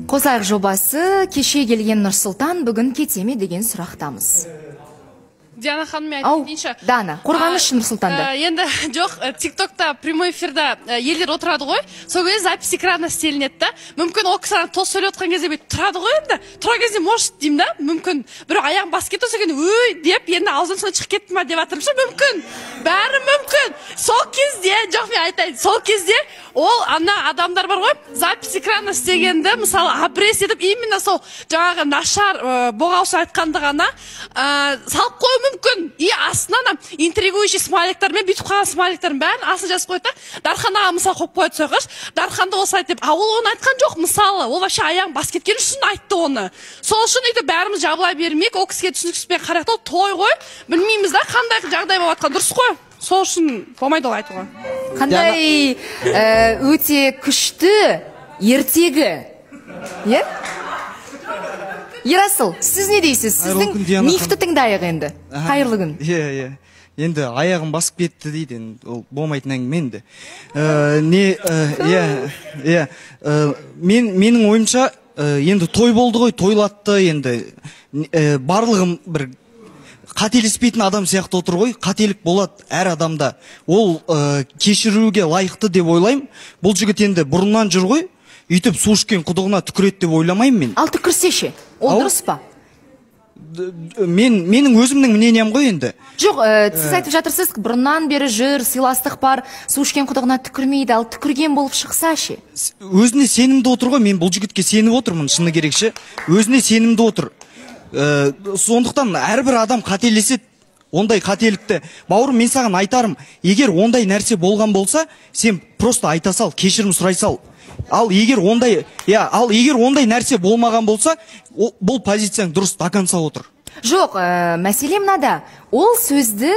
Қосайық жобасы кеше келген Нұрсұлтан бүгін кете ме деген сұрақтамыз. Диана ханыммен айтып дейінші. Дана, қорғаныш Нұрсұлтанда. Енді жоқ, тиктокта прямой эфирда елдер отырады ғой. Сол кезде запись экрана істелінеді да. Мүмкін ол кісі тос сөйлеп отқан кезде бүйтіп тұрады ғой енді. Тұрған кезде может деймін да. Мүмкін бір аяғын басып кетті, содан өй деп енді аузынан солай шығып кетті ма деп жатырмын. Мүмкін. Бәрі мүмкін. Сол кезде, жоқ мен айтайын, сол кезде ол ана адамдар бар ғой, запись экрана істегенді, мысалы, абрес етіп, именно сол жаңағы нашар боғаусы айтқанды ғана салып қою мүмкін. И астынан интригующий смайликтермен бүйтіп қалған смайликтердің бәрін астына жазып қойды да. Дарханға мысалы қойып қойды соғыш. Дарханды осы айтып, ол оны айтқан жоқ, мысалы, ол вообще аяғын басып кеткен үшін айтты оны. Сол үшін өйтіп бәріміз жабыла бермейік, ол кісіге түсініксізбен қарақтау той ғой. Білмейміз да қандай жағдай болып жатқан, дұрыс қой. Сол үшін болмайды ол айтуға. Қандай өте күшті ертегі. Е? Ерасыл, сіз не дейсіз? Сіздің мифті тыңдайық енді. Қайырлы күн. Енді аяғым басып кетті дейді, ол болмайтын әңгіме енді. Менің ойымша, енді той болды ғой, тойлатты енді. Барлығым бір қателеспейтін адам сияқты отыр ғой, қателік болады әр адамда. Ол кешіруге лайықты деп ойлаймын. Бұл жігіт енді бұрыннан жүр ғой, үйтіп су ішкен құдығына түкіреді деп ойламаймын мен. Ал түкірсе ше, ол дұрыс па? Менің өзімнің мнением ғой енді. Жоқ, сіз айтып жатырсыз, бұрыннан бері жүр, сыйластық бар, су ішкен құдығына түкірмейді, ал түкірген болып шықса ше. Өзіне сенімді отыр ғой, мен бұл жігітке сеніп отырмын, шыны керекше. Өзіне сенімді отыр. Сондықтан әрбір адам қателеседі, ондай қателікті. Бауырым, мен саған айтарым, егер ондай нәрсе болған болса, сен просто айта сал, кешірім сұрай сал. Ал егер ондай нәрсе болмаған болса, бұл позицияң дұрыс даканса отыр. Жоқ, мәселе мынада, ол сөзді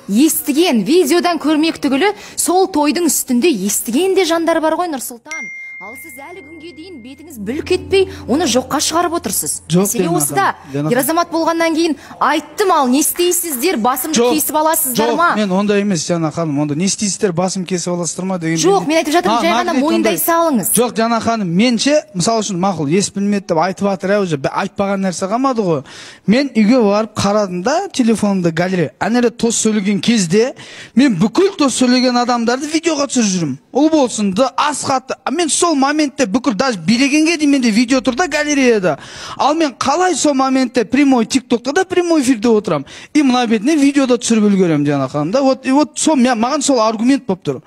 естіген, видеодан көрмек түгілі, сол тойдың үстінде естіген де жандар бар ғой, Нұрсұлтан. Ал сіз әлі күнге дейін бетіңіз бүлк етпей, оны жоққа шығарып отырсыз. Мәселе осыда. Ер-азамат болғаннан кейін айттым, ал не істейсіздер, басымды кесіп аласыздар ма? Жоқ, мен ондай емес, Жана ханым, онда не істейсіздер, басым кесіп аласыздар ма деген. Жоқ, мен айтып жатырмын, жай ғана мойындай салыңыз. Жоқ, Жана ханым, менше, мысалы үшін мақұл, ес білмеді деп айтып жатыр, уже айтпаған нәрсе қалмады ғой. Мен үйге барып қарадым да, телефонымда галерея. Әнере тос сөйлеген кезде, мен бүкіл тос сөйлеген адамдарды видеоға түсіріп жүрмін. Ол болсын, асқаты. Мен сол моментте бүкіл даже билегенге дейін менде видео тұр да галереяда. Ал мен қалай сол моментте прямой тиктокта да прямой эфирде отырам. И мына бетіне видеода түсіріп үлгерем, Жана ханым да. Вот маған сол аргумент болып тұр.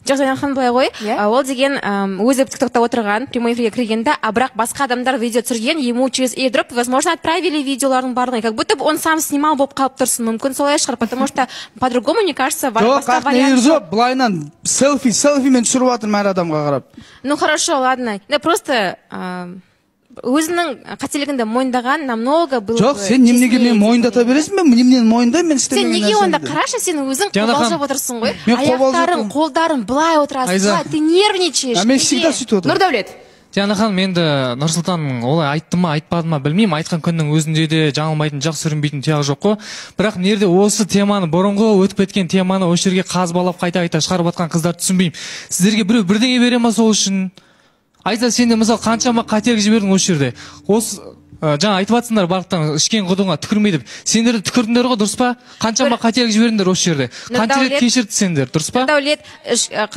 Жоқ, Жана ханым былай ғой, ол деген өзі тиктокта отырған, прямой эфирге кіргенде, а бірақ басқа адамдар видео түсірген, ему через airdrop, возможно, отправили видеолардың барлығын, как будто он сам снимал болып қалып тұрсын, мүмкін солай шығар, потому что по-другому, мне кажется, басқа вариант жоқ. Жоқ, былайынан селфимен түсіріп жатырмын әр адамға қарап. Ну хорошо, ладно. Просто өзінің қателігінде мойындаған намного было. Жоқ, сен немнеге мен мойындата бересің бе? Немнен мойындаймын, мен істемеген нәрсемді. Сен неге онда қарашы, сен өзің қобалжып отырсың ғой. Аяқтарың, қолдарың былай отырасың. Ты нервничаешь. Мен всегда сөйтіп отырмын. Нұрдәулет. Диана ханым, енді Нұрсұлтан олай айтты ма, айтпады ма білмеймін. Айтқан күннің өзінде де жаңылмайтын, жақсы сүрінбейтін тияғы жоқ қой. Бірақ мерде осы теманы, бұрынғы өтіп кеткен теманы осы жерге қазбалап қайта-қайта шығарып жатқан қыздар түсінбеймін. Сіздерге біреу бірдеңе бере ма сол үшін? Айта, сен де мысалы қаншама қателік жібердің осы жерде. Осы жаңа айтып жатсыңдар барлықтан ішкен құдығына түкірмей деп. Сендерді түкірдіңдер ғой, дұрыс па? Қаншама қателік жібердіңдер осы жерде. Қанша рет кешірді сендер, дұрыс па? Нұрдәулет,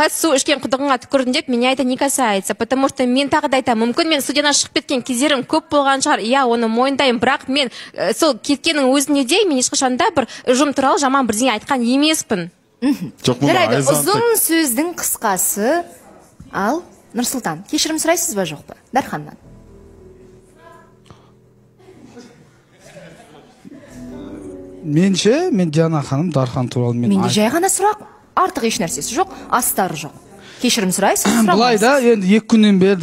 су ішкен құдығына түкірдім деп, меня это не касается, потому что мен тағы да айтамын, мүмкін мен студиядан шығып кеткен кездерім көп болған шығар. Я оны мойындаймын, бірақ мен сол кеткеннің өзіне де мен ешқашанда бір ұжым туралы жаман бірдеңе айтқан емеспін. Жарайды, ұзын сөздің қысқасы, ал Нұрсұлтан, кешірім сұрайсыз ба жоқ па? Дарханнан. Менше, мен Жана ханым, Дархан туралы мен Менде жай ғана сұрақ, артық еш нәрсесі жоқ, астары жоқ. Кешірім сұрайсыз, сұрамайсыз. Бұлай да, енді 2 күннен бері